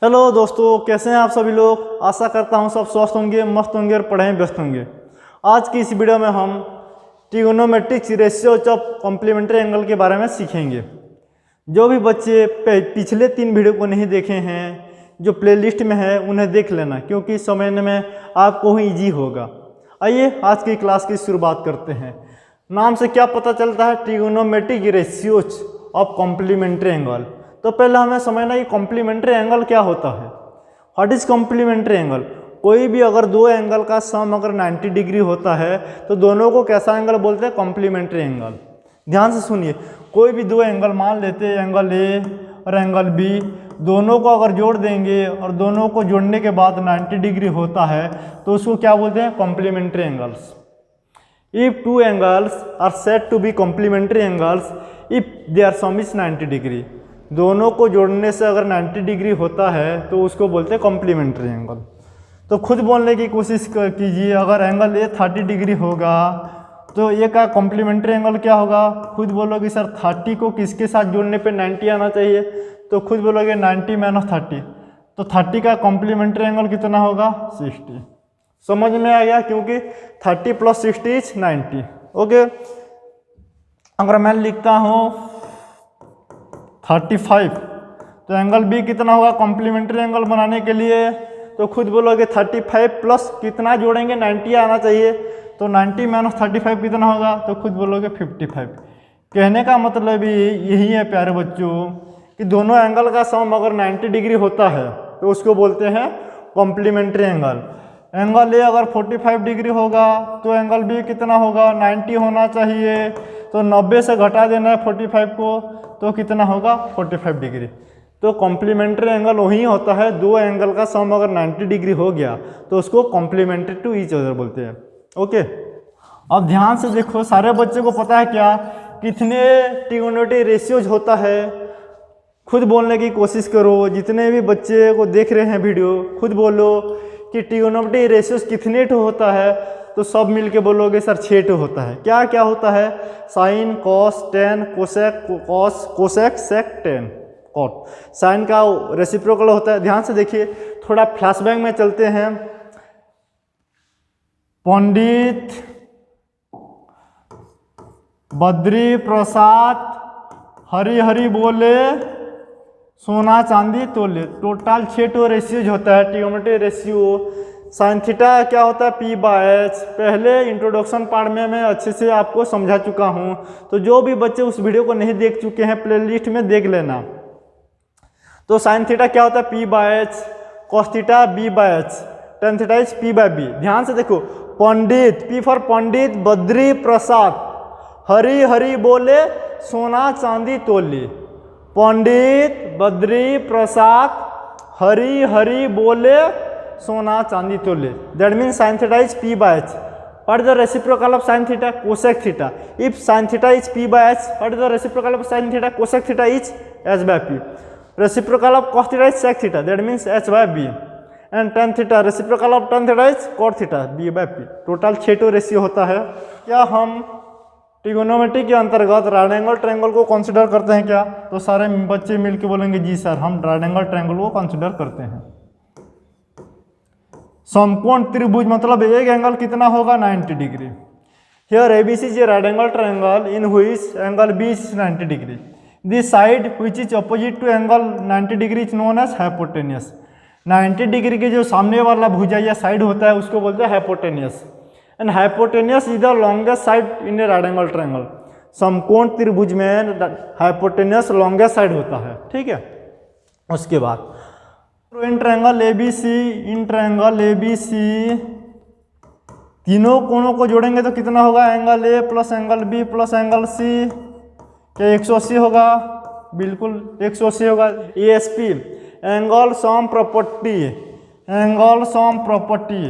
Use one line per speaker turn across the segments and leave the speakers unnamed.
Hello दोस्तों, कैसे हैं आप सभी लोग। आशा करता हूं सब स्वस्थ होंगे, मस्त होंगे और पढ़ाई में व्यस्त होंगे। आज की इस वीडियो में हम trigonometric ratios of complementary angle के बारे में सीखेंगे। जो भी बच्चे पिछले 3 वीडियो को नहीं देखे हैं, जो प्लेलिस्ट में है उन्हें देख लेना, क्योंकि समझने में आपको ही ईजी होगा। आइए आज की क्लास की शुरुआत करते हैं। नाम से क्या पता चलता है, trigonometric ratios of complementary angle. तो पहले हमें समझना कि कॉम्प्लीमेंट्री एंगल क्या होता है। What is complementary angle. कोई भी अगर दो एंगल का सम अगर 90 डिग्री होता है तो दोनों को कैसा एंगल बोलते हैं, कॉम्प्लीमेंट्री एंगल। ध्यान से सुनिए, कोई भी दो एंगल मान लेते हैं, एंगल ए और एंगल बी, दोनों को अगर जोड़ देंगे और दोनों को जोड़ने के बाद 90 डिग्री होता है तो उसको क्या बोलते हैं, complementary angles. If two angles are said to be complementary angles if their sum is 90 degree, दोनों को जोड़ने से अगर 90 डिग्री होता है तो उसको बोलते हैं कॉम्प्लीमेंट्री एंगल। तो खुद बोलने की कोशिश कीजिए, अगर एंगल ए 30 डिग्री होगा तो ये का कॉम्प्लीमेंट्री एंगल क्या होगा। खुद बोलोगे सर 30 को किसके साथ जोड़ने पे 90 आना चाहिए, तो खुद बोलोगे 90 माइनस 30, तो 30 का कॉम्प्लीमेंट्री एंगल कितना होगा, 60। समझ में आ गया, क्योंकि 30 प्लस 60 इज 90। ओके, अगर मैं लिखता हूँ 35, तो एंगल बी कितना होगा कॉम्प्लीमेंट्री एंगल बनाने के लिए, तो खुद बोलोगे 35 प्लस कितना जोड़ेंगे, 90 आना चाहिए, तो 90 माइनस 35 कितना होगा, तो खुद बोलोगे 55। कहने का मतलब यही है प्यारे बच्चों कि दोनों एंगल का सम अगर 90 डिग्री होता है तो उसको बोलते हैं कॉम्प्लीमेंट्री एंगल। एंगल ए अगर 45 डिग्री होगा तो एंगल बी कितना होगा, 90 होना चाहिए, तो 90 से घटा देना है 45 को, तो कितना होगा, 45 डिग्री। तो कॉम्प्लीमेंट्री एंगल वही होता है, दो एंगल का सम अगर 90 डिग्री हो गया तो उसको कॉम्प्लीमेंट्री टू ईच अदर बोलते हैं। ओके, अब ध्यान से देखो, सारे बच्चों को पता है क्या, कितने ट्रिगोनोमेट्रिक रेशियोज होता है। खुद बोलने की कोशिश करो, जितने भी बच्चे को देख रहे हैं वीडियो, खुद बोलो कि ट्रिगोनोमेट्रिक रेशियोज कितने ठो होता है, तो सब मिलके बोलोगे सर 6 ठो होता है। क्या क्या होता है, sine, cos, tan, cosec, cos, cosec, sec, tan, cot. Sine का रेसिप्रोकल होता है। ध्यान से देखिए, थोड़ा फ्लैशबैक में चलते हैं। पंडित बद्री प्रसाद हरी हरी बोले, सोना चांदी तोले। टोटल 6 ठो रेशियोज होता है ट्रिगोनोमेट्रिक रेशियो। साइन थीटा क्या होता है, P/H। पहले इंट्रोडक्शन पार्ट में मैं अच्छे से आपको समझा चुका हूं, तो जो भी बच्चे उस वीडियो को नहीं देख चुके हैं प्लेलिस्ट में देख लेना। तो साइन थीटा क्या होता है, P/H, cos theta B/H, tan theta is P/B। ध्यान से देखो, पंडित, P फॉर पंडित बद्री प्रसाद हरी हरी बोले, सोना चांदी तोले। पंडित बद्री प्रसाद हरी हरी बोले, सोना चांदी तोले। That mean sine theta is P/H। What is the reciprocal of sin theta, cosec theta? If sin theta is P/H, what is the reciprocal of sin theta, cosec theta is H/P. Reciprocal of cos theta is sec theta, that means H/B. And tan theta, reciprocal of tan theta is cot theta, B/P. Total 6 ठो ratio होता है। क्या हम trigonometry के अंतर्गत right angle triangle को consider करते हैं क्या, तो सारे बच्चे मिलके बोलेंगे जी सर हम राइट एंगल ट्रायंगल को कंसिडर करते हैं। समकोण त्रिभुज मतलब एक एंगल कितना होगा, 90 degree. Here ABC is a right angle triangle in which angle B is 90 degree. This side which is opposite to angle 90 degree is known as hypotenuse. 90 degree के जो सामने वाला भुजा या साइड होता है उसको बोलते हैं hypotenuse. And hypotenuse is the longest side in A right angle triangle. समकोण त्रिभुज में हाइपोटेनियस लॉन्गेस्ट साइड होता है, ठीक है। उसके बाद इन ट्रायंगल ABC तीनों कोणों को जोड़ेंगे तो कितना होगा, angle A plus angle B plus angle C, क्या 180 होगा, बिल्कुल 180 होगा। ASP angle sum property, angle sum property,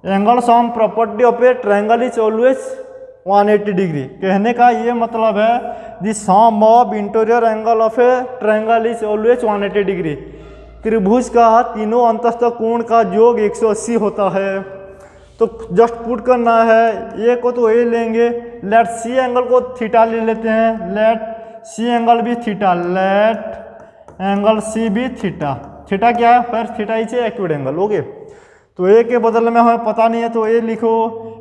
angle sum property of a triangle is always 180 degree. कहने का ये मतलब है the sum of interior angle of a triangle is always 180 degree. त्रिभुज का तीनों अंतस्थ कोण का योग 180 होता है। तो जस्ट पुट करना है, ए को तो ए लेंगे, लेट सी एंगल को थीटा ले लेते हैं, लेट सी एंगल भी थीटा, लेट एंगल सी भी थीटा। थीटा क्या है, फिर theta is acute angle. Okay, तो ए के बदले में हमें पता नहीं है तो ए लिखो।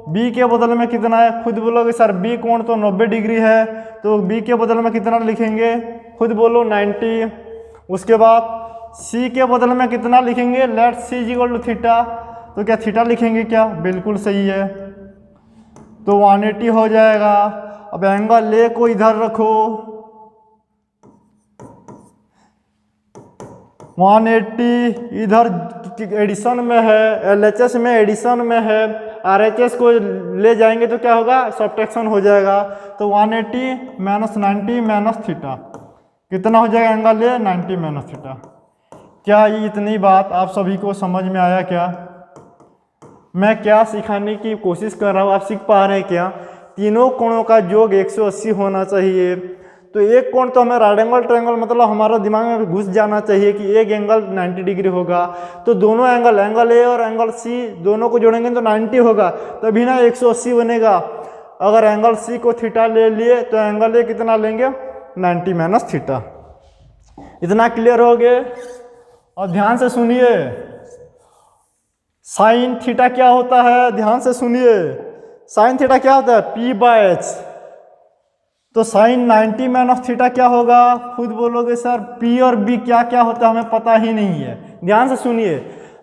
बी के बदले में कितना है, खुद बोलोगे सर बी कोण तो 90 डिग्री है, तो बी के बदले में कितना लिखेंगे, खुद बोलो 90। उसके बाद सी के बदले में कितना लिखेंगे, let C is equal to theta, तो क्या थीटा लिखेंगे क्या, बिल्कुल सही है, तो 180 हो जाएगा। अब एंगल ए को इधर रखो, 180 इधर एडिशन में है, LHS में एडिशन में है, RHS को ले जाएंगे तो क्या होगा, सब्ट्रैक्शन हो जाएगा। तो 180 माइनस 90 माइनस थीटा कितना हो जाएगा, एंगल ए 90 माइनस थीटा। क्या ये इतनी बात आप सभी को समझ में आया क्या, मैं क्या सिखाने की कोशिश कर रहा हूँ, आप सीख पा रहे हैं क्या। तीनों कोणों का योग 180 होना चाहिए। तो एक कोण तो हमें राइट एंगल ट्रायंगल मतलब हमारा दिमाग में घुस जाना चाहिए कि एक एंगल 90 डिग्री होगा, तो दोनों एंगल, एंगल ए और एंगल सी दोनों को जोड़ेंगे तो 90 होगा, तभी ना 180 बनेगा। अगर एंगल सी को थीटा ले लिए तो एंगल ए कितना लेंगे, 90 माइनस थीटा। इतना क्लियर हो गए। और ध्यान से सुनिए, साइन थीटा क्या होता है, ध्यान से सुनिए, साइन थीटा क्या होता है, P/H। तो साइन 90 माइनस थीटा क्या होगा, खुद बोलोगे सर P और B क्या क्या होता है हमें पता ही नहीं है। ध्यान से सुनिए,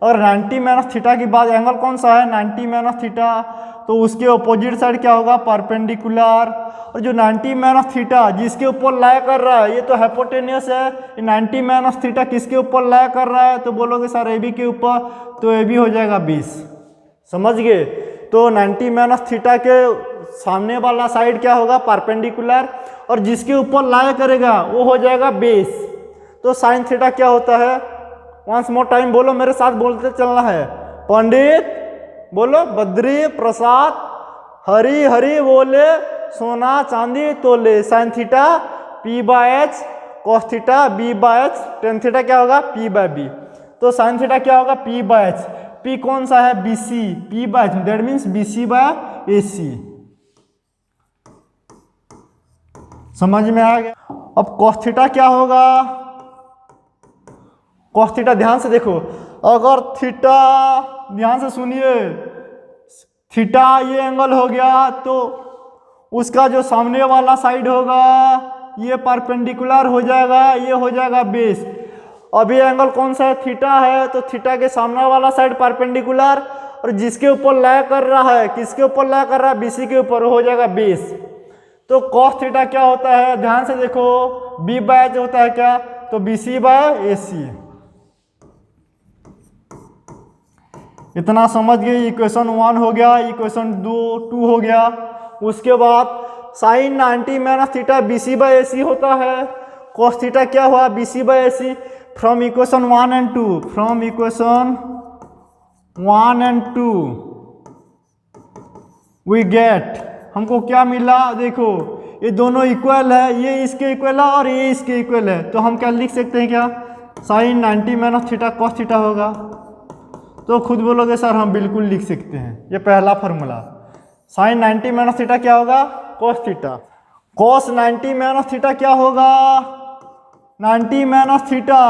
अगर 90 माइनस थीटा के बाद एंगल कौन सा है, 90 माइनस थीटा, तो उसके अपोजिट साइड क्या होगा, परपेंडिकुलर। और जो 90 माइनस थीटा जिसके ऊपर लाई कर रहा है, ये तो हाइपोटेन्यूस है, ये 90 माइनस थीटा किसके ऊपर लाई कर रहा है, तो बोलोगे सर AB के ऊपर, तो AB हो जाएगा 20। समझ गए। तो 90 माइनस थीटा के सामने वाला साइड क्या होगा, परपेंडिकुलर, और जिसके ऊपर लाई करेगा वो हो जाएगा बेस। तो साइन थीटा क्या होता है, वंस मोर टाइम बोलो, मेरे साथ बोलते चलना है, पंडित बोलो, बद्री प्रसाद हरी हरी बोले, सोना चांदी तोले, sine theta P/H, cos theta B/H, tan theta क्या होगा P/B। तो साइन थीटा क्या होगा P/H, P कौन सा है, BC, P/H that means BC/AC। समझ में आ गया। अब कॉस थीटा क्या होगा, कॉस थीटा ध्यान से देखो, अगर थीटा, ध्यान से सुनिए, थीटा ये एंगल हो गया, तो उसका जो सामने वाला साइड होगा ये परपेंडिकुलर हो जाएगा, ये हो जाएगा बेस। अभी एंगल कौन सा है, थीटा है, तो थीटा के सामने वाला साइड परपेंडिकुलर, और जिसके ऊपर लाई कर रहा है, किसके ऊपर लाई कर रहा है, BC के ऊपर, हो जाएगा बेस। तो कॉस थीटा क्या होता है, ध्यान से देखो, B/H होता है क्या, तो BC/AC। इतना समझ गए। इक्वेशन 1 हो गया, इक्वेशन 2 हो गया। उसके बाद साइन 90 माइनस थीटा BC/AC होता है, कॉस थीटा क्या हुआ, BC/AC। From equation 1 and 2, from equation 1 and 2 we get, हमको क्या मिला, देखो ये दोनों इक्वल है, ये इसके इक्वल है और ये इसके इक्वल है, तो हम क्या लिख सकते हैं, क्या sine 90 minus theta cos theta होगा। तो खुद बोलोगे सर हम बिल्कुल लिख सकते हैं, ये पहला फॉर्मूला, साइन 90 माइनस थीटा क्या होगा, cos theta. Cos 90 minus theta क्या होगा, 90 माइनस थीटा,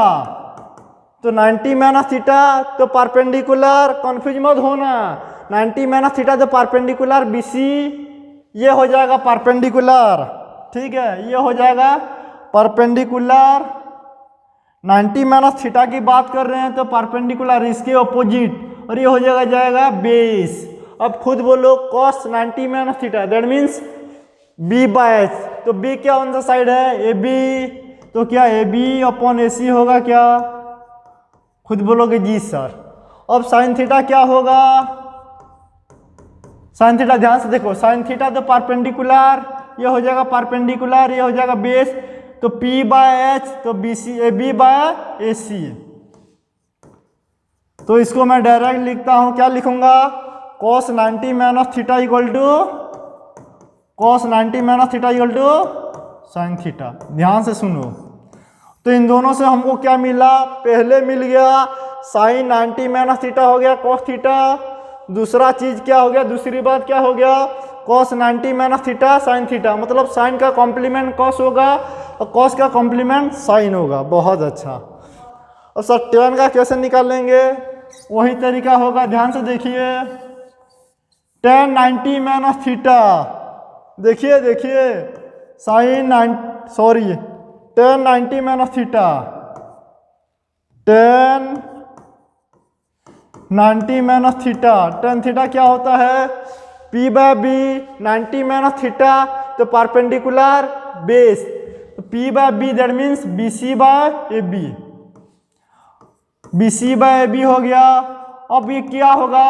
तो 90 माइनस थीटा तो परपेंडिकुलर, कंफ्यूज मत होना, 90 माइनस थीटा तो परपेंडिकुलर BC, ये हो जाएगा परपेंडिकुलर, ठीक है, ये हो जाएगा परपेंडिकुलर। 90 माइनस थीटा की बात कर रहे हैं तो परपेंडिकुलर इसके अपोजिट, और ये हो जाएगा बेस। अब खुद बोलो cos 90 minus theta that means B/H, तो B क्या कौन सा साइड है, AB, तो क्या AB/AC होगा क्या, खुद बोलोगे जी सर। अब साइन थीटा क्या होगा, साइन थीटा ध्यान से देखो, साइन थीटा तो परपेंडिकुलर, ये हो जाएगा परपेंडिकुलर, ये हो जाएगा बेस, तो P/H तो AB/AC। तो इसको मैं डायरेक्ट लिखता हूं, क्या लिखूंगा, cos 90 minus theta equal to cos 90 minus theta equal to sine theta. ध्यान से सुनो, तो इन दोनों से हमको क्या मिला, पहले मिल गया साइन 90 माइनस थीटा हो गया cos थीटा, दूसरा चीज क्या हो गया, दूसरी बात क्या हो गया, cos 90 minus theta sine theta, मतलब साइन का कॉम्प्लीमेंट cos होगा और cos का कॉम्प्लीमेंट साइन होगा। बहुत अच्छा। और सर tan का कैसे निकालेंगे, वही तरीका होगा, ध्यान से देखिए। tan 90 माइनस थीटा, देखिए tan 90 minus theta, tan 90 minus theta, tan theta क्या होता है, P by B, 90 minus theta तो परपेंडिकुलर बेस, तो P by B that means BC by AB, BC by AB हो गया। अब ये क्या होगा,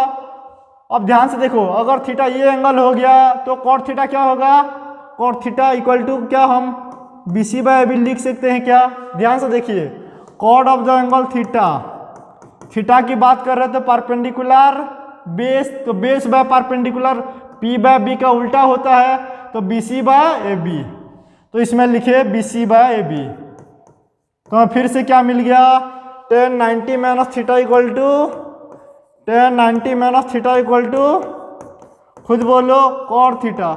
अब ध्यान से देखो, अगर थीटा ये एंगल हो गया तो कॉट थीटा क्या होगा, कॉट थीटा इक्वल टू क्या हम BC बाय AB लिख सकते हैं क्या, ध्यान से देखिए, cot of the angle theta की बात कर रहे थे परपेंडिकुलर बेस, तो base by perpendicular P by B का उल्टा होता है, तो BC बाय AB, तो इसमें लिखे BC बाय AB। तो फिर से क्या मिल गया, tan 90 minus theta equal to tan 90 minus theta equal to, खुद बोलो, कॉट थीटा।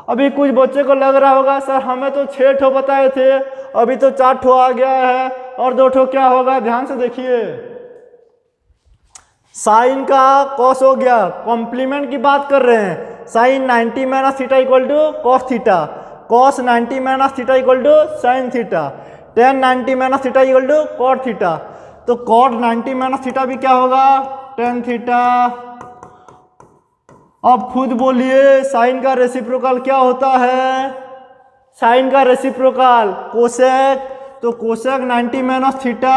अभी कुछ बच्चे को लग रहा होगा सर हमें तो 6 ठो बताए थे, अभी तो 4 ठो आ गया है और 2 ठो क्या होगा, ध्यान से देखिए। साइन का कॉस हो गया, कॉम्प्लीमेंट की बात कर रहे हैं, sine 90 minus theta equal to cos theta, cos 90 minus theta equal to sine theta, tan 90 minus theta equal to cot theta, तो कॉट 90 माइनस थीटा भी क्या होगा, tan थीटा। अब खुद बोलिए साइन का रेसिप्रोकल क्या होता है, साइन का रेसिप्रोकल कोसेक, तो कोसेक 90 माइनस थीटा,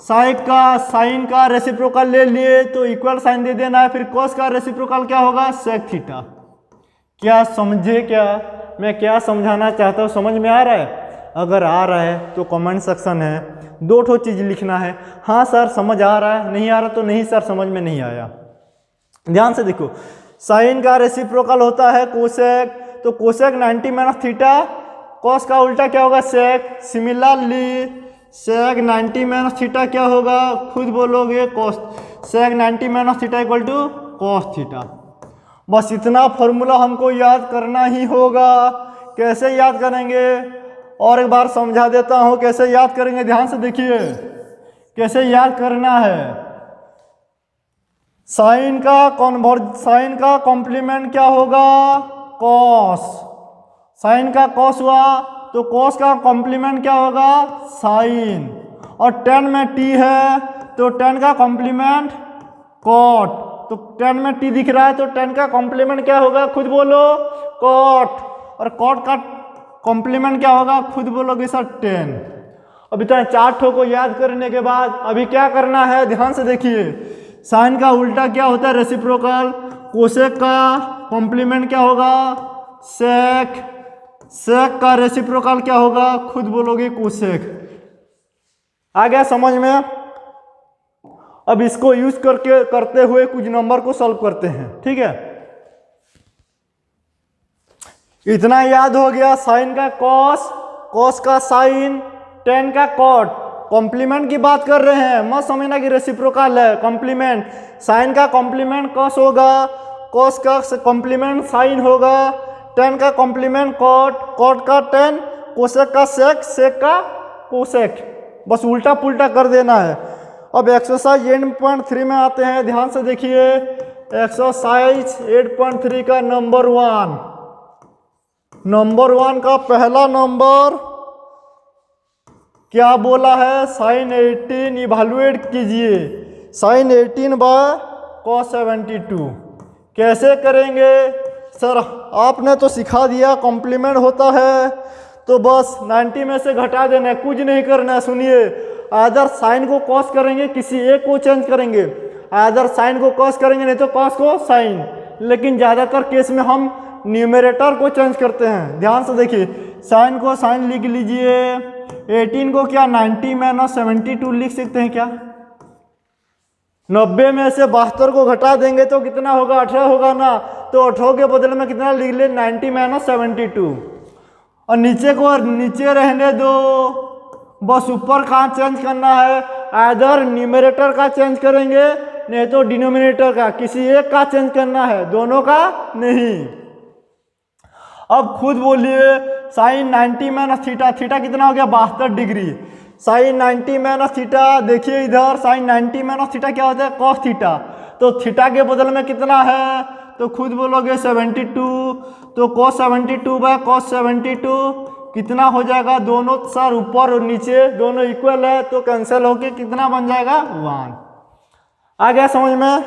साइन का रेसिप्रोकल ले लिए तो इक्वल साइन दे देना है, फिर कॉस का रेसिप्रोकल क्या होगा, सेक थीटा। क्या समझे, क्या मैं क्या समझाना चाहता हूँ, समझ में आ रहा है, अगर आ रहा है तो कमेंट सेक्शन है, 2 ठो चीज लिखना है, हाँ सर समझ आ रहा है, नहीं आ रहा तो नहीं सर समझ में नहीं आया। ध्यान से देखो, साइन का रेसिप्रोकल होता है कोसेक, तो कोसेक 90 माइनस थीटा, कॉस का उल्टा क्या होगा, sec, similarly sec 90 minus theta क्या होगा, खुद बोलोगे, cos, sec 90 minus theta equal to cos theta. बस इतना फॉर्मूला हमको याद करना ही होगा। कैसे याद करेंगे, और एक बार समझा देता हूँ कैसे याद करेंगे, ध्यान से देखिए कैसे याद करना है। साइन का कॉम्प्लीमेंट क्या होगा, कॉस, साइन का कॉस हुआ तो कॉस का कॉम्प्लीमेंट क्या होगा, साइन, और tan में t है तो tan का कॉम्प्लीमेंट कॉट, तो tan में t दिख रहा है तो tan का कॉम्प्लीमेंट क्या होगा, खुद बोलो, कॉट, और कॉट का कॉम्प्लीमेंट क्या होगा, खुद बोलोगे सर tan। अभी तो 4 ठो को याद करने के बाद अभी क्या करना है, ध्यान से देखिए, साइन का उल्टा क्या होता है, रेसिप्रोकल, कोसेक का कॉम्प्लीमेंट क्या होगा, सेक, सेक का रेसिप्रोकल क्या होगा, खुद बोलोगे, कोसेक। आ गया समझ में। अब इसको यूज करते हुए कुछ नंबर को सॉल्व करते हैं, ठीक है। इतना याद हो गया, साइन का कॉस, कॉस का साइन, tan का कॉट, कॉम्प्लीमेंट की बात कर रहे हैं, मत समझना कि रेसिप्रोकल है, कॉम्प्लीमेंट, साइन का कॉम्प्लीमेंट कॉस होगा, कॉस का कॉम्प्लीमेंट साइन होगा, tan का कॉम्प्लीमेंट कॉट, कॉट का tan, कोसेक का सेक, सेक का कोसेक, बस उल्टा पुल्टा कर देना है। अब एक्सरसाइज 8.3 में आते हैं, ध्यान से देखिए, एक्सरसाइज 8.3 का नंबर 1 का पहला नंबर क्या बोला है, साइन 18 इवेलुएट कीजिए, साइन 18 बाय कॉस 72। कैसे करेंगे सर, आपने तो सिखा दिया, कॉम्प्लीमेंट होता है तो बस 90 में से घटा देना है, कुछ नहीं करना है। सुनिए, आदर साइन को कॉस करेंगे, किसी एक को चेंज करेंगे, आदर साइन को कॉस करेंगे, नहीं तो कॉस को साइन, लेकिन ज़्यादातर केस में हम न्यूमरेटर को चेंज करते हैं। ध्यान से देखिए, साइन को साइन लिख लीजिए, 18 को क्या 90 माइनस 72 लिख सकते हैं क्या, 90 में से 72 को घटा देंगे तो कितना होगा, 18 होगा ना, तो 18 के बदले में कितना लिख ले, 90 माइनस 72, और नीचे को नीचे रहने दो, बस ऊपर कहाँ चेंज करना है, आइदर न्यूमरेटर का चेंज करेंगे नहीं तो डिनोमिनेटर का, किसी एक का चेंज करना है, दोनों का नहीं। अब खुद बोलिए, साइन 90 माइनस थीटा, थीटा कितना हो गया, 72 डिग्री, साइन 90 माइनस थीटा, देखिए इधर साइन 90 माइनस थीटा क्या होता है, कॉस थीटा। तो थीटा के बदल में कितना है, तो खुद बोलोगे 72, तो कॉस 72 बाय कॉस 72 कितना हो जाएगा, दोनों सर ऊपर और नीचे दोनों इक्वल है, तो कैंसिल होके कितना बन जाएगा 1। आ गया समझ में।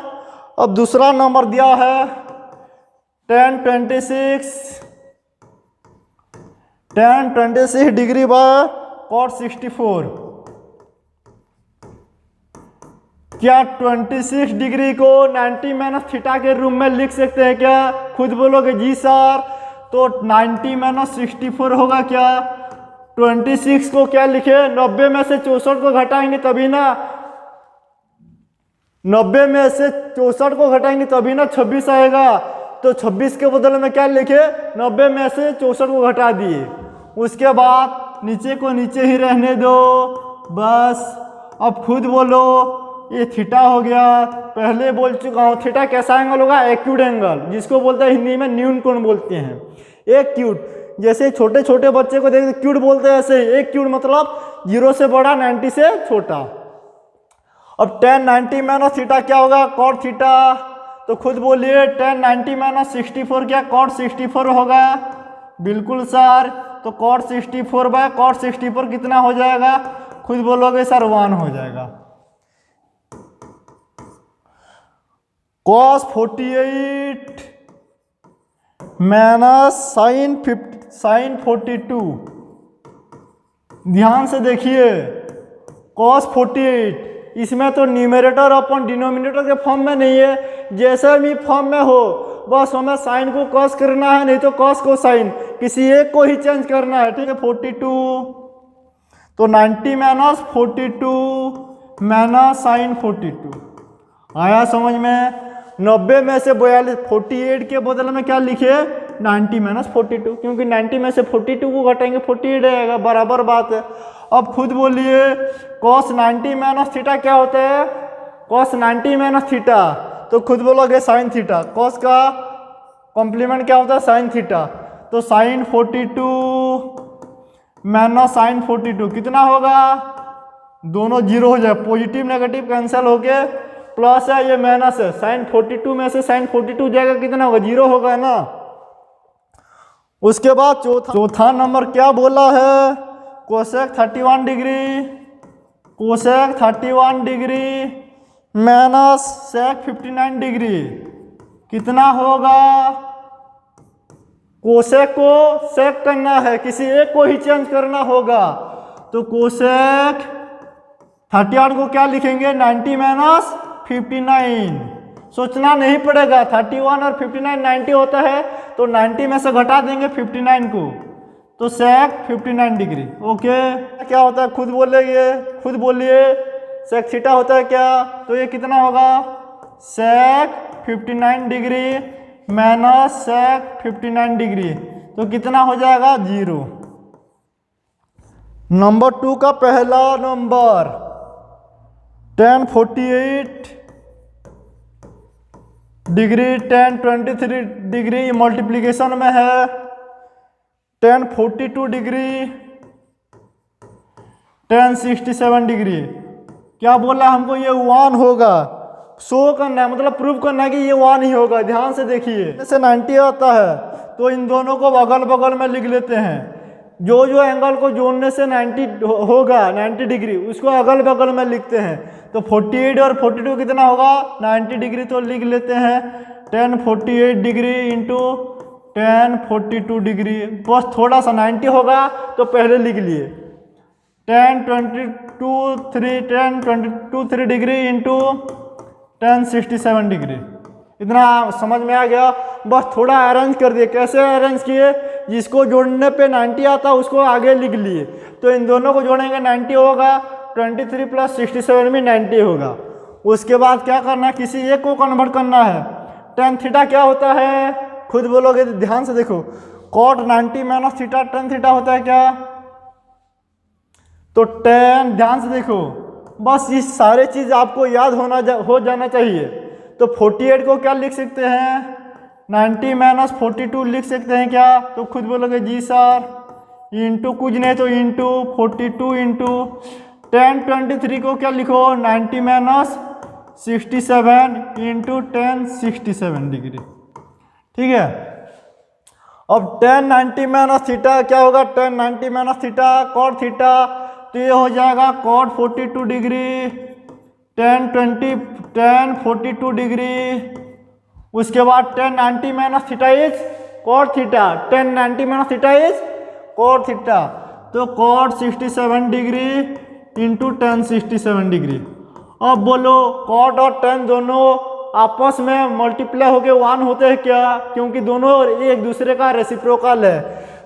अब दूसरा नंबर दिया है tan 26 डिग्री बाय cot 64। क्या 26 डिग्री को 90 माइनस थीटा के रूप में लिख सकते हैं क्या, खुद बोलोगे जी सर। तो 90 माइनस 64 होगा क्या, 26 को क्या लिखे, 90 में से 64 को घटाएंगे तभी ना, 90 में से 64 को घटाएंगे तभी ना 26 आएगा। तो 26 के बदले में क्या लिखे, 90 में से 64 को घटा दिए। उसके बाद नीचे को नीचे ही रहने दो बस। अब खुद बोलो, ये थीटा हो गया, पहले बोल चुका हूँ थीटा कैसा एंगल होगा, एक्यूट एंगल, जिसको बोलते हैं हिंदी में न्यून कोण बोलते हैं। एक क्यूट, जैसे छोटे छोटे बच्चे को देखते क्यूट बोलते हैं, ऐसे एक क्यूट मतलब 0 से बड़ा 90 से छोटा। अब tan 90 माइनस थीटा क्या होगा, cot थीटा। तो खुद बोलिए tan 90 माइनस 64 क्या cot 64 होगा, बिल्कुल सर। तो cot 64 बाय cot 64 कितना हो जाएगा, खुद बोलोगे सर 1 हो जाएगा। cos 48 माइनस साइन 42, ध्यान से देखिए cos 48, इसमें तो न्यूमरेटर अपन डिनोमिनेटर के फॉर्म में नहीं है, जैसे भी फॉर्म में हो बस हमें साइन को cos करना है, नहीं तो cos को साइन, किसी एक को ही चेंज करना है, ठीक है। 42 तो 90 माइनस 42 माइनस साइन 42 आया समझ में। 90 में से 48 के बदले में क्या लिखे, 90 माइनस 42, क्योंकि 90 में से 42 को घटाएंगे 48 आएगा, बराबर बात है। अब खुद बोलिए cos 90 माइनस थीटा क्या होता है, cos 90 माइनस थीटा, तो खुद बोलोगे साइन थीटा। cos का कॉम्प्लीमेंट क्या होता है, साइन थीटा। तो साइन 42 माइनस साइन 42 कितना होगा, दोनों 0 हो जाए, पॉजिटिव नेगेटिव कैंसिल होके प्लस है, ये माइनस है, साइन 42 में से साइन 42 जाएगा, कितना होगा 0 होगा ना। उसके बाद चौथा नंबर क्या बोला है, cosec 31 degree, cosec 31 degree minus sec 59 degree कितना होगा, कोसेक को सेक करना है, किसी एक को ही चेंज करना होगा। तो कोसेक 31 को क्या लिखेंगे, 90 माइनस 59, सोचना नहीं पड़ेगा, 31 और 59 90 होता है, तो 90 में से घटा देंगे 59 को, तो सेक 59 डिग्री। ओके, क्या होता है खुद बोलिए सेक थीटा होता है क्या, तो ये कितना होगा, सेक 59 डिग्री माइनस सेक 59 डिग्री, तो कितना हो जाएगा 0। नंबर 2 का पहला number tan 48 degree tan 23 degree multiplication में है, tan 42 डिग्री tan 67 डिग्री, क्या बोला हमको, ये 1 होगा, शो करना है, मतलब प्रूव करना है कि ये 1 ही होगा। ध्यान से देखिए, जैसे 90 आता है तो इन दोनों को अगल बगल में लिख लेते हैं, जो एंगल को जोड़ने से 90 होगा 90 डिग्री उसको अगल बगल में लिखते हैं। तो 48 और 42 कितना होगा, 90 डिग्री, तो लिख लेते हैं tan 48 degree into tan 42 degree, बस थोड़ा सा 90 होगा तो पहले लिख लिए tan 22 degree into tan 67 degree. इतना समझ में आ गया, बस थोड़ा अरेंज कर दिए। कैसे अरेंज किए, जिसको जोड़ने पे 90 आता उसको आगे लिख लिए, तो इन दोनों को जोड़ेंगे 90 होगा, 23 प्लस 67 में 90 होगा। उसके बाद क्या करना है, किसी एक को कन्वर्ट करना है। tan थीटा क्या होता है, खुद बोलोगे, ध्यान से देखो, cot 90 minus theta tan theta होता है क्या, तो tan, ध्यान से देखो, बस ये सारे चीज आपको याद हो जाना चाहिए। तो 48 को क्या लिख सकते हैं, 90 माइनस 42 लिख सकते हैं क्या, तो खुद बोलोगे जी सर। इंटू कुछ नहीं तो इंटू 42 इंटू 1023 को क्या लिखो 90 माइनस 67 इंटू 1067 डिग्री। ठीक है, अब 1090 माइनस थीटा क्या होगा, 1090 माइनस थीटा कॉट थीटा, तो ये हो जाएगा कॉट 42 डिग्री 1042 डिग्री। उसके बाद 1090 minus theta is cot theta, 1090 minus theta is cot theta, तो कॉट 67 डिग्री इंटू 1067 डिग्री। अब बोलो कॉट और 10 दोनों आपस में मल्टीप्लाई होके 1 होते हैं क्या, क्योंकि दोनों एक दूसरे का रेसिप्रोकल है।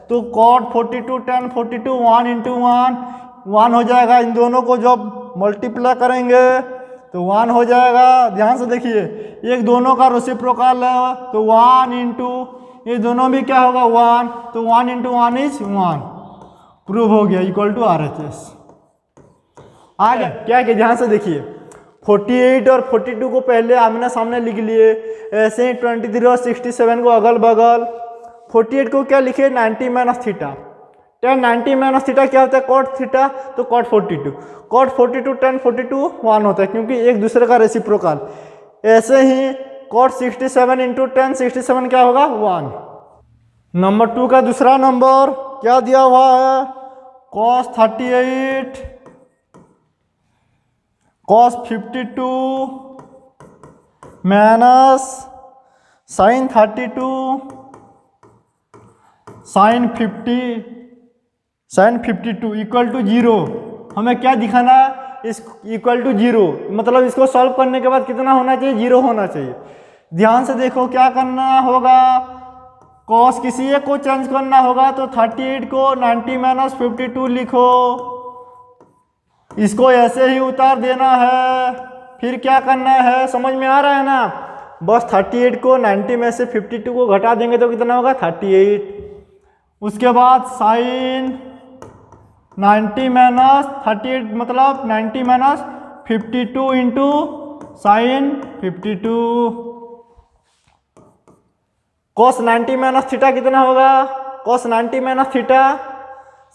तो कॉट 42 10 42 1 इंटू 1 हो जाएगा। इन दोनों को जब मल्टीप्लाई करेंगे तो 1 हो जाएगा। ध्यान से देखिए, एक दोनों का रेसिप्रोकल है तो 1 इंटू ये दोनों भी क्या होगा 1, तो 1 इंटू 1 इज 1, प्रूव हो गया इक्वल टू RHS। आगे क्या है, ध्यान से देखिए 48 और 42 को पहले आमने सामने लिख लिए, ऐसे ही 23 और 67 को अगल बगल। 48 को क्या लिखे 90 माइनस थीटा, 1090 माइनस थीटा क्या होता है कॉट थीटा, तो कॉट 42, कॉट 42 1042 1 होता है क्योंकि एक दूसरे का रेसिप्रोकल। ऐसे ही कॉट 67 इंटू 1067 क्या होगा 1। नंबर 2 का दूसरा नंबर क्या दिया हुआ है, cos 38 cos 52 minus sine 32 sine 52 equal to 0। हमें क्या दिखाना है, इस इक्वल टू 0, मतलब इसको सॉल्व करने के बाद कितना होना चाहिए 0 होना चाहिए। ध्यान से देखो क्या करना होगा, कॉस किसी एक को चेंज करना होगा, तो 38 को 90 माइनस 52 लिखो, इसको ऐसे ही उतार देना है। फिर क्या करना है समझ में आ रहा है ना, बस 38 को 90 में से 52 को घटा देंगे तो कितना होगा 38। उसके बाद साइन 90 माइनस 38 मतलब 90 minus 52 into sine 52। Cos 90 minus theta कितना होगा, cos 90 minus theta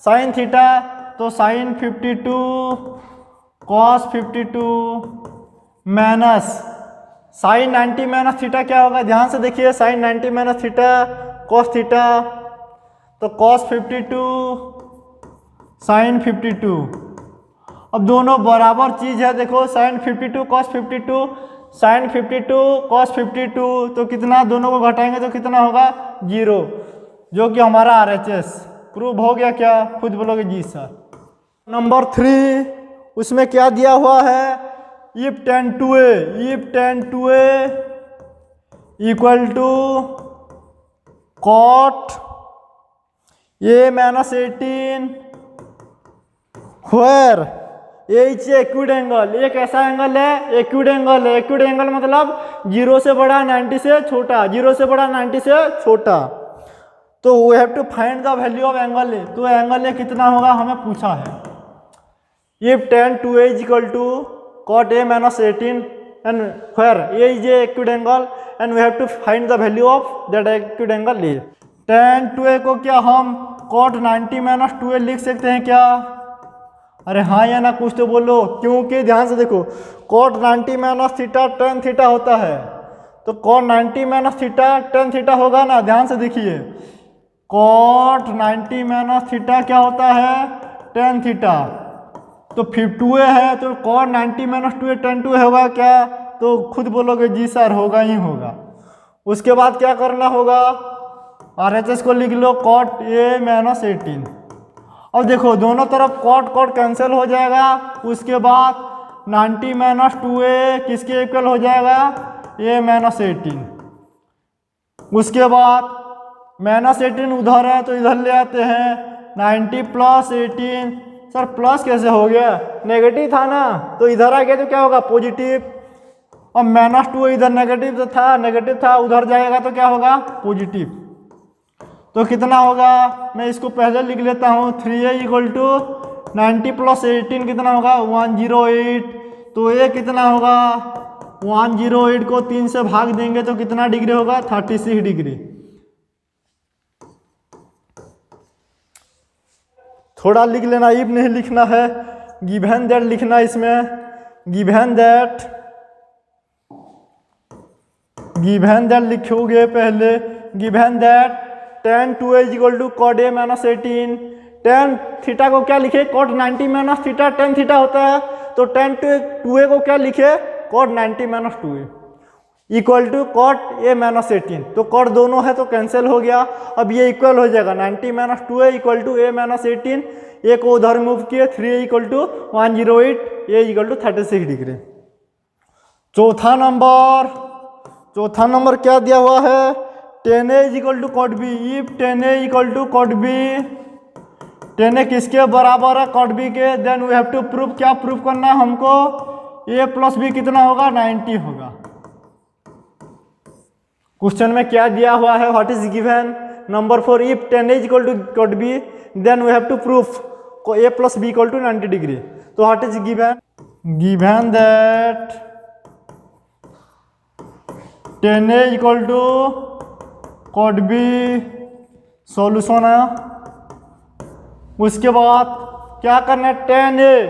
sine theta, तो sine 52 cos 52 minus sine 90 minus theta क्या होगा, ध्यान से देखिए sine 90 minus theta cos theta, तो कॉस 52 साइन 52। अब दोनों बराबर चीज है, देखो साइन 52 कॉस 52 साइन 52 कॉस 52, तो कितना दोनों को घटाएंगे तो कितना होगा 0, जो कि हमारा RHS प्रूव हो गया। क्या खुद बोलोगे जी सर। नंबर 3 उसमें क्या दिया हुआ है, if tan 2a equal to cot a minus 18 where A is acute angle, एक ऐसा एंगल है एक्यूट एंगल है। एक्यूट एंगल मतलब 0 से बड़ा 90 से छोटा, 0 से बड़ा 90 से छोटा। तो we have to find the value of angle A, तो एंगल ए कितना होगा हमें पूछा है। If tan 2a is equal to cot a minus 18 and where a is a acute angle and we have to find the value of that acute angle a। tan 2a को क्या हम cot 90 minus 2a लिख सकते हैं क्या, अरे हाँ या ना कुछ तो बोलो, क्योंकि ध्यान से देखो cot 90 minus theta tan theta होता है, तो cot 90 minus theta tan theta होगा ना। ध्यान से देखिए cot 90 माइनस थीटा क्या होता है tan थीटा, तो 2a है तो cot 90 माइनस 2a tan 2 होगा क्या, तो खुद बोलोगे जी सर होगा ही होगा। उसके बाद क्या करना होगा, RHS को लिख लो cot a माइनस 18। अब देखो दोनों तरफ cot cot कैंसिल हो जाएगा। उसके बाद 90 माइनस 2a किसके इक्वल हो जाएगा a माइनस 18। उसके बाद माइनस 18 उधर है तो इधर ले आते हैं 90 प्लस 18। सर प्लस कैसे हो गया, नेगेटिव था ना, तो इधर आ गया तो क्या होगा पॉजिटिव। अब माइनस 2 इधर नेगेटिव था उधर जाएगा तो क्या होगा पॉजिटिव। तो कितना होगा, मैं इसको पहले लिख लेता हूँ 3a इक्वल टू 90 प्लस 18 कितना होगा 108। तो ये कितना होगा 108 को 3 से भाग देंगे तो कितना डिग्री होगा 36 डिग्री। थोड़ा लिख लेना, इफ नहीं लिखना है, गिवन दैट लिखना इसमें, गिवन दैट लिखोगे पहले, given that tan 2a equal to cot a minus 18। tan theta को क्या लिखे, cot 90 minus theta tan theta होता है, तो tan 2a को क्या लिखे, cot 90 minus 2a equal to cot a minus 18। तो कॉट दोनों है तो कैंसिल हो गया, अब ये इक्वल हो जाएगा 90 minus 2a equal to a minus 18, a को उधर मूव किए, 3a equal to 108, a equal to 36 degree. चौथा नंबर क्या दिया हुआ है, tan a equal to cot b, if tan a equal to cot b, tan a किसके बराबर है, कॉट b के, then we have to prove, क्या प्रूव करना है हमको, a प्लस b कितना होगा, 90 होगा। क्वेश्चन में क्या दिया हुआ है, what is given, number 4, if tan a equal to cot b, then we have to proof a plus b equal to 90 degree. तो what is given that tan a equal to cot b, solution है। उसके बाद क्या करना है, tan a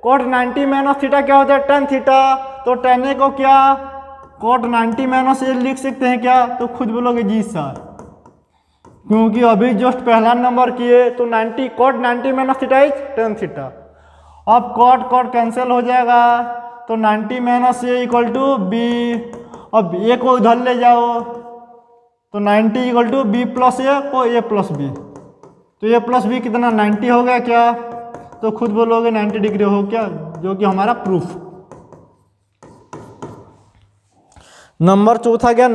cot 90 minus theta क्या होता है, tan थीटा, तो tan a को क्या कॉट 90 माइनस a लिख सकते हैं क्या, तो खुद बोलोगे जी सर, क्योंकि अभी जस्ट पहला नंबर किए तो 90 cot 90 minus theta is tan theta. अब कॉट कैंसिल हो जाएगा, तो 90 minus a equal to b, अब a को उधर ले जाओ, तो 90 इक्वल टू b प्लस a को a प्लस b, तो a प्लस b कितना 90 हो गया क्या, तो खुद बोलोगे 90 डिग्री हो क्या, जो कि हमारा प्रूफ। नंबर चौथा गया,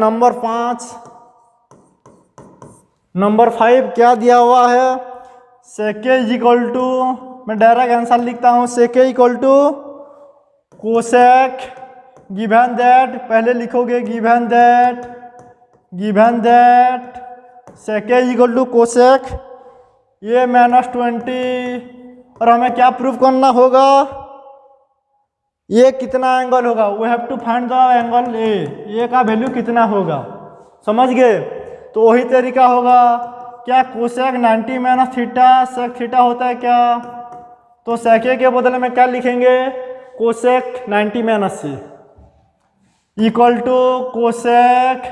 नंबर 5 क्या दिया हुआ है, sec इक्वल टू, मैं डायरेक्ट आंसर लिखता हूँ, sec equal to cosec, given that, पहले लिखोगे given that sec equal to cosec a minus 20, और हमें क्या प्रूफ करना होगा, ये कितना एंगल होगा, we have to find the angle A का वैल्यू कितना होगा, समझ गए। तो वही तरीका होगा, क्या cosec 90 minus theta sec theta होता है क्या, तो सेक के बदले में क्या लिखेंगे, कोसेक 90 माइनस से equal to cosec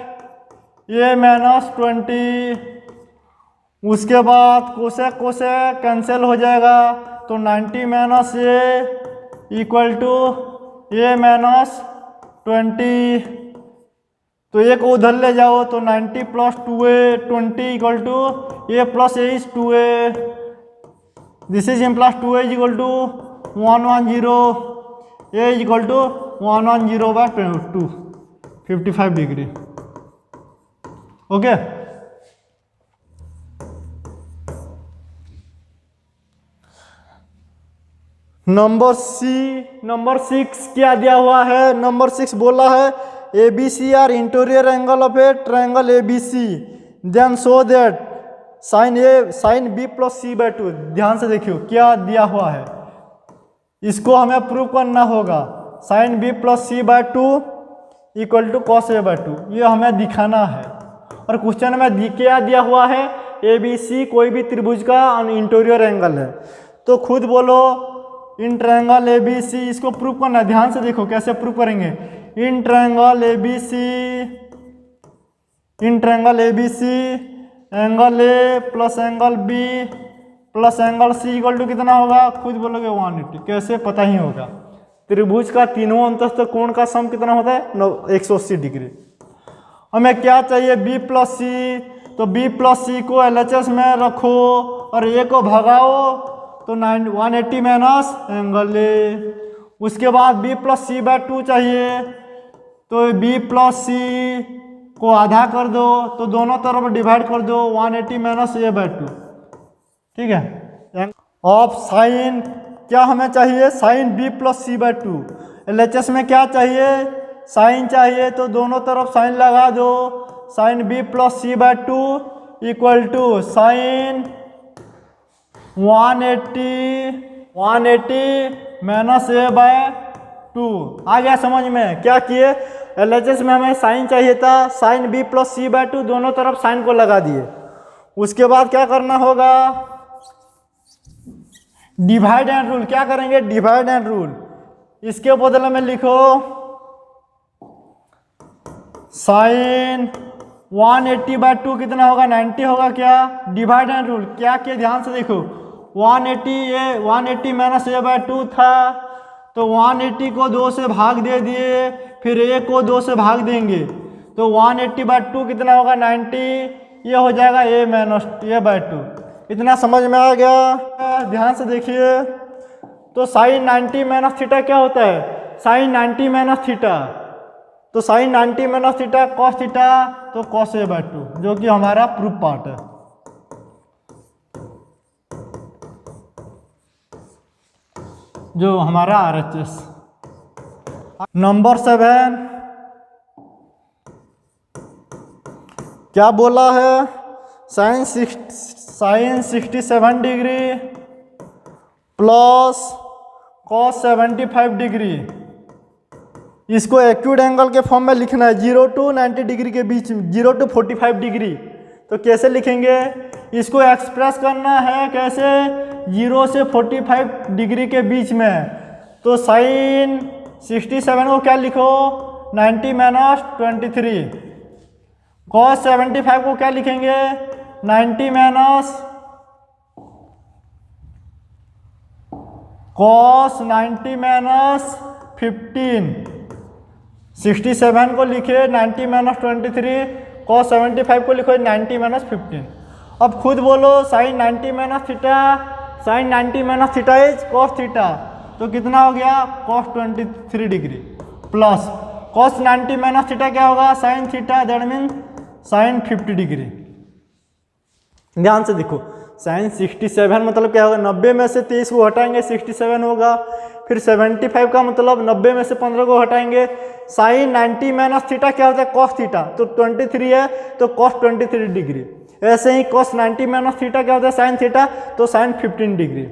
A minus 20। उसके बाद कोसेक कैंसिल हो जाएगा, तो 90 minus A equal to A minus 20, तो ए को उधर ले जाओ, तो 90 plus 2a 20 equal to A plus A is 2a, this is M plus 2a is equal to 110, a is equal to 110 by 2, 55 degree. Okay, number 6 क्या दिया हुआ है, नंबर 6 बोला है ABC are interior angle of a triangle ABC, then show that sine B plus C by 2। ध्यान से देखियो क्या दिया हुआ है, इसको हमें प्रूव करना होगा, sine B plus C by 2 equal to cos A by 2, ये हमें दिखाना है। और क्वेश्चन में क्या दिया हुआ है, ABC कोई भी त्रिभुज का इंटीरियर एंगल है, तो खुद बोलो इन ट्रायंगल ABC, इसको प्रूव करना है। ध्यान से देखो कैसे प्रूव करेंगे, in triangle ABC angle A plus angle B plus angle C equal to कितना होगा, खुद बोलोगे 180, कैसे पता ही होगा। त्रिभुज का तीनों अंतस्थ कोण का सम कितना होता है, 180 डिग्री। हमें क्या चाहिए, B प्लस C, तो B प्लस C को LHS में रखो और A को भगाओ, तो 180 माइनस एंगल A। उसके बाद B प्लस C बाय 2 चाहिए, तो B प्लस C को आधा कर दो, तो दोनों तरफ डिवाइड कर दो, 180 माइनस A बाय 2, ठीक है। ऑफ साइन क्या हमें चाहिए, sine B plus C by 2, LHS में क्या चाहिए, साइन चाहिए, तो दोनों तरफ साइन लगा दो, sine B plus C by 2 equal to sine 180 minus A by 2। आ गया समझ में, क्या किए, LHS में हमें साइन चाहिए था, sine B plus C by 2, दोनों तरफ साइन को लगा दिए। उसके बाद क्या करना होगा, डिवाइड एंड रूल, क्या करेंगे? Divide and rule. इसके बदले में लिखो साइन 180/2 कितना होगा? 90 होगा। क्या? Divide and rule. क्या किया? ध्यान से देखो, 180 माइनस a/2 था, तो 180 को 2 से भाग दे दिए, फिर a को 2 से भाग देंगे, तो 180/2 कितना होगा? 90। ये हो जाएगा a माइनस a/2। इतना समझ में आ गया? ध्यान से देखिए, तो साइन 90 माइनस थीटा क्या होता है? साइन 90 माइनस थीटा, तो sine 90 minus theta cos theta, तो कॉस a/2, जो कि हमारा प्रूफ पार्ट है। जो हमारा RHS। नंबर 7 क्या बोला है? Sine 67 degree plus cos 75 degree, इसको एक्यूट एंगल के फॉर्म में लिखना है, 0 to 90 डिग्री के बीच में, 0 to 45 डिग्री। तो कैसे लिखेंगे? इसको एक्सप्रेस करना है कैसे? 0 से 45 डिग्री के बीच में, तो साइन 67 को क्या लिखो? 90 माइनस 23। कॉस 75 को क्या लिखेंगे? 90 माइनस कॉस 90 माइनस 15। 67 को लिखे 90 माइनस 23, कॉस 75 को लिखो 90 माइनस 15। अब खुद बोलो, sine 90 minus theta, sine 90 minus theta is cos theta, तो कितना हो गया? Cos 23 degree plus cos 90 minus theta क्या होगा? Sine theta, that mean sine 50 degree. ध्यान से देखो, साइन 67 मतलब क्या होगा? 90 में से 23 को हटाएंगे 67 होगा, फिर 75 का मतलब 90 में से 15 को हटाएंगे। साइन 90 माइनस थीटा क्या होता है? कॉस थीटा, तो 23 है, तो कॉस 23 डिग्री। ऐसे ही कॉस 90 माइनस थीटा क्या होता है? साइन थीटा, तो साइन 15 डिग्री।